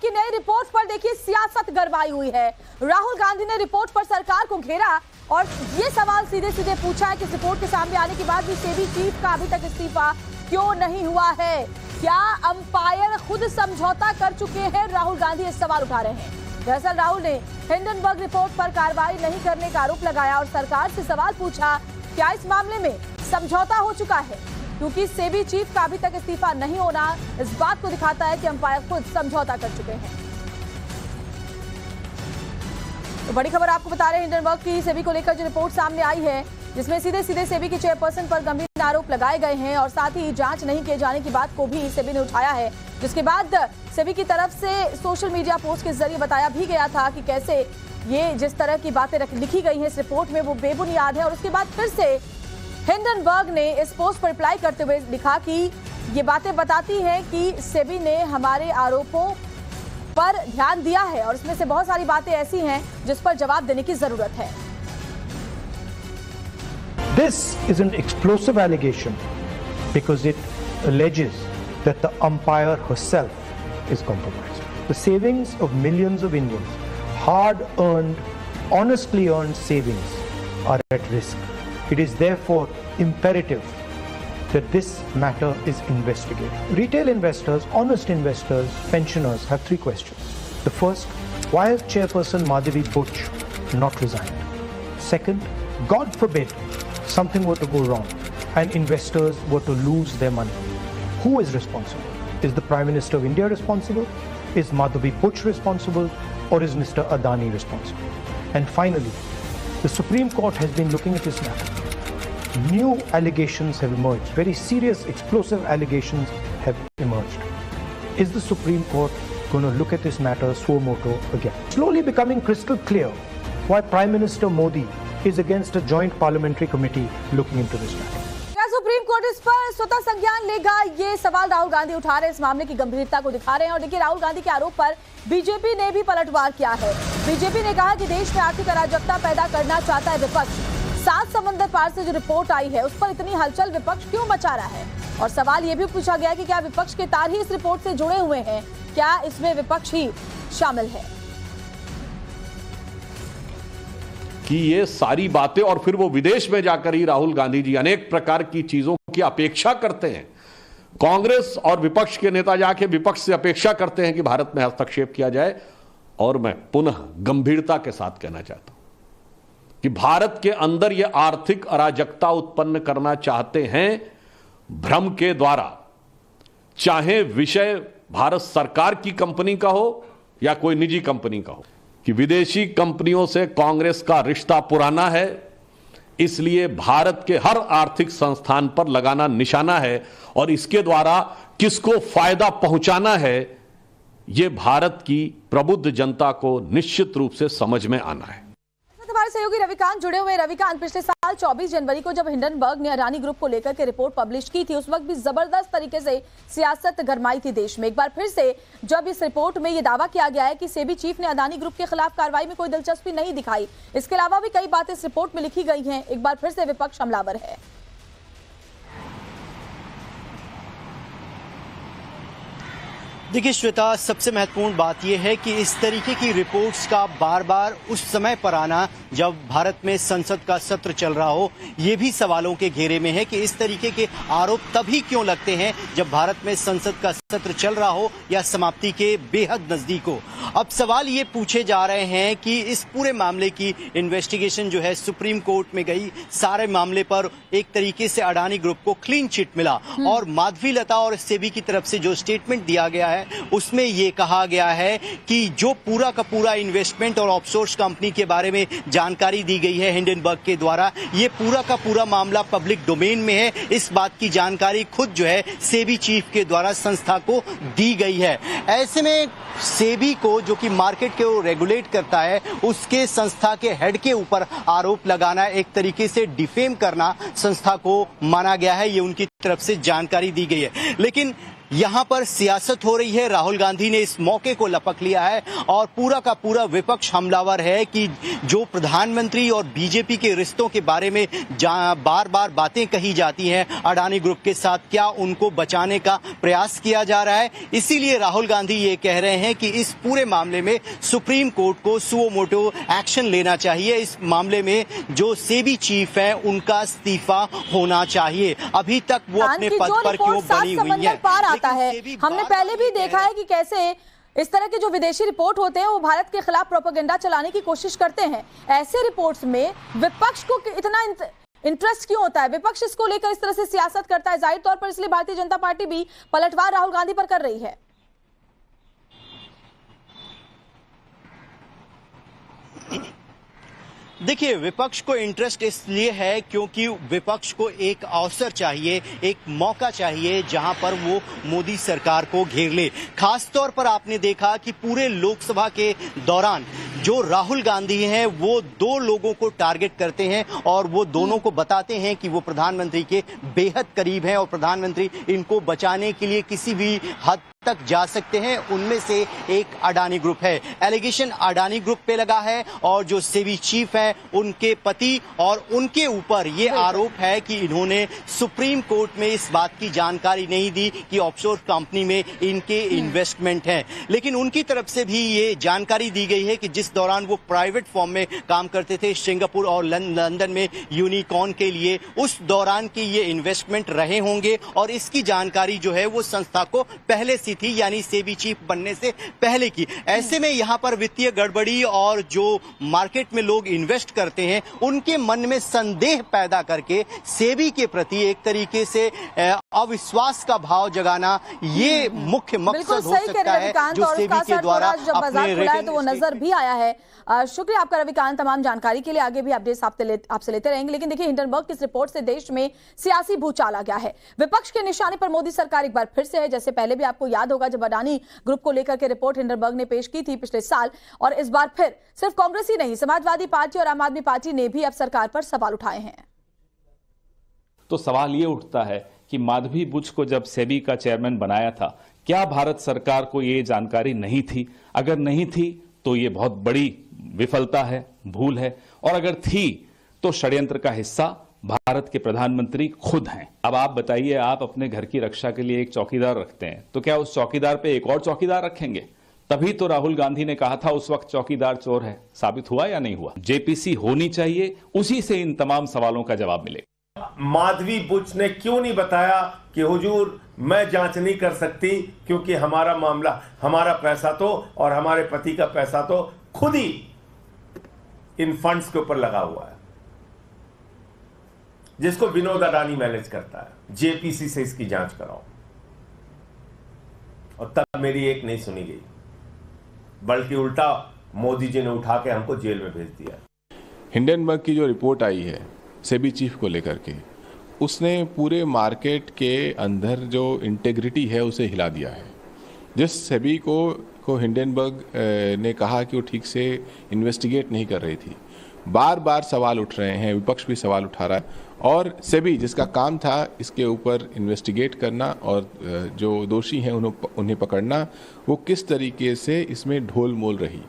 की नई रिपोर्ट पर देखिए सियासत गरमाई हुई है। राहुल गांधी ने रिपोर्ट पर सरकार को घेरा और ये सवाल सीधे सीधे पूछा है कि इस रिपोर्ट के सामने आने के बाद भी सेबी चीफ का अभी तक इस्तीफा क्यों नहीं हुआ है। क्या अंपायर खुद समझौता कर चुके हैं? राहुल गांधी इस सवाल उठा रहे हैं। दरअसल राहुल ने हिंडनबर्ग रिपोर्ट पर कार्रवाई नहीं करने का आरोप लगाया और सरकार से सवाल पूछा, क्या इस मामले में समझौता हो चुका है? क्योंकि सेबी चीफ का अभी तक इस्तीफा नहीं होना इस बात को दिखाता है कि अंपायर खुद समझौता कर चुके हैं। तो बड़ी खबर आपको बता रहे हैं, हिंडनबर्ग की सेबी को लेकर जो रिपोर्ट सामने आई है, जिसमें सीधे सीधे सेबी के चेयरपर्सन पर गंभीर आरोप लगाए गए हैं और साथ ही जांच नहीं किए जाने की बात को भी सेबी ने उठाया है, जिसके बाद सेबी की तरफ से सोशल मीडिया पोस्ट के जरिए बताया भी गया था कि कैसे ये जिस तरह की बातें लिखी गई हैं इस रिपोर्ट में वो बेबुनियाद है। और उसके बाद फिर से हिंडनबर्ग ने इस पोस्ट पर रिप्लाई करते हुए लिखा कि ये बातें बताती हैं कि सेबी ने हमारे आरोपों पर ध्यान दिया है और इसमें से बहुत सारी बातें ऐसी हैं जिस पर जवाब देने की जरूरत है। This is an explosive allegation because it alleges that the umpire herself is compromised. The savings of millions of Indians, hard-earned, honestly earned savings, are at risk. It is therefore imperative that this matter is investigated. Retail investors, honest investors, pensioners have three questions. The first, why has Chairperson Madhavi Butch not resigned? Second, God forbid something were to go wrong and investors were to lose their money. Who is responsible? Is the Prime Minister of India responsible? Is Madhavi Butch responsible? Or is Mr. Adani responsible? And finally, the Supreme Court has been looking at this matter. New allegations have emerged. Very serious, explosive allegations have emerged. Is the Supreme Court going to look at this matter suo motu again? Slowly becoming crystal clear why Prime Minister Modi is against a joint parliamentary committee looking into this matter. क्या supreme court इस पर स्वतः संज्ञान लेगा? ये सवाल राहुल गांधी उठा रहे हैं, इस मामले की गंभीरता को दिखा रहे हैं। और देखिए, राहुल गांधी के आरोप पर बीजेपी ने भी पलटवार किया है। बीजेपी ने कहा कि देश में आर्थिक अराजकता पैदा करना चाहता है विपक्ष। 7 समंदर पार से जो रिपोर्ट आई है उस पर इतनी हलचल विपक्ष क्यों मचा रहा है? और सवाल ये भी पूछा गया कि क्या विपक्ष के तार ही इस रिपोर्ट से जुड़े हुए हैं? क्या इसमें विपक्ष ही शामिल है? कि ये सारी बातें और फिर वो विदेश में जाकर ही राहुल गांधी जी अनेक प्रकार की चीजों की अपेक्षा करते हैं। कांग्रेस और विपक्ष के नेता जाके विपक्ष से अपेक्षा करते हैं कि भारत में हस्तक्षेप किया जाए। और मैं पुनः गंभीरता के साथ कहना चाहता हूं कि भारत के अंदर ये आर्थिक अराजकता उत्पन्न करना चाहते हैं भ्रम के द्वारा, चाहे विषय भारत सरकार की कंपनी का हो या कोई निजी कंपनी का हो, कि विदेशी कंपनियों से कांग्रेस का रिश्ता पुराना है, इसलिए भारत के हर आर्थिक संस्थान पर लगाना निशाना है और इसके द्वारा किसको फायदा पहुंचाना है, यह भारत की प्रबुद्ध जनता को निश्चित रूप से समझ में आना है। हमारे सहयोगी रविकांत जुड़े हुए। रविकांत, पिछले साल 24 जनवरी को जब हिंडनबर्ग ने अडानी ग्रुप को लेकर के रिपोर्ट पब्लिश की थी, उस वक्त भी जबरदस्त तरीके से सियासत गरमाई थी देश में। एक बार फिर से जब इस रिपोर्ट में यह दावा किया गया है कि सेबी चीफ ने अडानी ग्रुप के खिलाफ कार्रवाई में कोई दिलचस्पी नहीं दिखाई, इसके अलावा भी कई बातें इस रिपोर्ट में लिखी गई हैं, एक बार फिर से विपक्ष हमलावर है। देखिए श्वेता, सबसे महत्वपूर्ण बात यह है कि इस तरीके की रिपोर्ट्स का बार बार उस समय पर आना जब भारत में संसद का सत्र चल रहा हो, ये भी सवालों के घेरे में है कि इस तरीके के आरोप तभी क्यों लगते हैं जब भारत में संसद का सत्र चल रहा हो या समाप्ति के बेहद नजदीक हो। अब सवाल ये पूछे जा रहे हैं कि इस पूरे मामले की इन्वेस्टिगेशन जो है सुप्रीम कोर्ट में गई, सारे मामले पर एक तरीके से अडानी ग्रुप को क्लीन चिट मिला और माधवी लता और सेबी की तरफ से जो स्टेटमेंट दिया गया है उसमें यह कहा गया है कि जो पूरा का पूरा इन्वेस्टमेंट और ऑफशोर्स कंपनी के बारे में जानकारी दी गई है हिंडनबर्ग के द्वारा, ये पूरा का पूरा मामला पब्लिक डोमेन में है। इस बात की जानकारी खुद जो है सेबी चीफ के द्वारा संस्था को दी गई है। ऐसे में सेबी को, जो कि मार्केट को रेगुलेट करता है, उसके संस्था के हेड के ऊपर आरोप लगाना एक तरीके से डिफेम करना संस्था को माना गया है, ये उनकी तरफ से जानकारी दी गई है। लेकिन यहाँ पर सियासत हो रही है। राहुल गांधी ने इस मौके को लपक लिया है और पूरा का पूरा विपक्ष हमलावर है कि जो प्रधानमंत्री और बीजेपी के रिश्तों के बारे में बार बार बातें कही जाती हैं अडानी ग्रुप के साथ, क्या उनको बचाने का प्रयास किया जा रहा है। इसीलिए राहुल गांधी ये कह रहे हैं कि इस पूरे मामले में सुप्रीम कोर्ट को सुओ मोटो एक्शन लेना चाहिए। इस मामले में जो सेबी चीफ है उनका इस्तीफा होना चाहिए। अभी तक वो अपने पद पर क्यों बनी हुई है आता है। हमने पहले भी देखा है कि कैसे इस तरह के जो विदेशी रिपोर्ट होते हैं वो भारत के खिलाफ प्रोपेगेंडा चलाने की कोशिश करते हैं। ऐसे रिपोर्ट्स में विपक्ष को इतना इंटरेस्ट क्यों होता है? विपक्ष इसको लेकर इस तरह से सियासत करता है, जाहिर तौर पर इसलिए भारतीय जनता पार्टी भी पलटवार राहुल गांधी पर कर रही है। देखिए, विपक्ष को इंटरेस्ट इसलिए है क्योंकि विपक्ष को एक अवसर चाहिए, एक मौका चाहिए जहां पर वो मोदी सरकार को घेर ले। खास तौर पर आपने देखा कि पूरे लोकसभा के दौरान जो राहुल गांधी हैं वो दो लोगों को टारगेट करते हैं और वो दोनों को बताते हैं कि वो प्रधानमंत्री के बेहद करीब हैं और प्रधानमंत्री इनको बचाने के लिए किसी भी हद तक जा सकते हैं। उनमें से एक अडानी ग्रुप है। एलिगेशन अडानी ग्रुप पे लगा है और जो सेबी चीफ हैं उनके पति और उनके ऊपर ये आरोप है कि इन्होंने सुप्रीम कोर्ट में इस बात की जानकारी नहीं दी कि ऑफशोर कंपनी में इनके इन्वेस्टमेंट हैं। लेकिन उनकी तरफ से भी ये जानकारी दी गई है कि जिस दौरान वो प्राइवेट फॉर्म में काम करते थे सिंगापुर और लंदन में यूनिकॉर्न के लिए, उस दौरान के ये इन्वेस्टमेंट रहे होंगे और इसकी जानकारी जो है वो संस्था को पहले थी, यानी सेबी चीफ बनने से पहले की। ऐसे में यहां पर वित्तीय गड़बड़ी और जो मार्केट में लोग इन्वेस्ट करते हैं उनके मन में संदेह पैदा करके सेबी के प्रति एक तरीके से अविश्वास का भाव जगाना, ये मुख्य मकसद हो सकता है जो सेबी के द्वारा अपने रेटिंग तो वो नजर भी आया है। शुक्रिया आपका रविकांत, तमाम जानकारी के लिए। आगे भी अपडेट्स आपसे लेते रहेंगे। लेकिन देखिए, हिंडनबर्ग की इस रिपोर्ट से देश में सियासी भूचाल आ गया है। विपक्ष के निशाने पर मोदी सरकार एक बार फिर से है। जैसे पहले भी आपको याद होगा जब अडानी ग्रुप को लेकर के रिपोर्ट हिंडनबर्ग ने पेश की थी पिछले साल, और इस बार फिर सिर्फ कांग्रेस ही नहीं, समाजवादी पार्टी और आम आदमी पार्टी ने भी अब सरकार पर सवाल उठाए हैं। तो सवाल ये उठता है कि माधवी बुच को जब सेबी का चेयरमैन बनाया था, क्या भारत सरकार को ये जानकारी नहीं थी? अगर नहीं थी तो ये बहुत बड़ी विफलता है, भूल है, और अगर थी तो षड्यंत्र का हिस्सा भारत के प्रधानमंत्री खुद हैं। अब आप बताइए, आप अपने घर की रक्षा के लिए एक चौकीदार रखते हैं, तो क्या उस चौकीदार पे एक और चौकीदार रखेंगे? तभी तो राहुल गांधी ने कहा था उस वक्त चौकीदार चोर है। साबित हुआ या नहीं हुआ? जेपीसी होनी चाहिए, उसी से इन तमाम सवालों का जवाब मिलेगा। माधवी बुच ने क्यों नहीं बताया कि हुजूर मैं जांच नहीं कर सकती क्योंकि हमारा मामला, हमारा पैसा तो और हमारे पति का पैसा तो खुद ही इन फंड्स के ऊपर लगा हुआ है, जिसको विनोद अडानी मैनेज करता है। जेपीसी से इसकी जांच कराओ। और तब मेरी एक नहीं सुनी गई, बल्कि उल्टा मोदी जी ने उठा के हमको जेल में भेज दिया। हिंडनबर्ग की जो रिपोर्ट आई है सेबी चीफ को लेकर के, उसने पूरे मार्केट के अंदर जो इंटेग्रिटी है उसे हिला दिया है। जिस सेबी को हिंडनबर्ग ने कहा कि वो ठीक से इन्वेस्टिगेट नहीं कर रही थी, बार बार सवाल उठ रहे हैं, विपक्ष भी सवाल उठा रहा है, और सेबी जिसका काम था इसके ऊपर इन्वेस्टिगेट करना और जो दोषी हैं उन्हें पकड़ना, वो किस तरीके से इसमें ढोल मोल रही।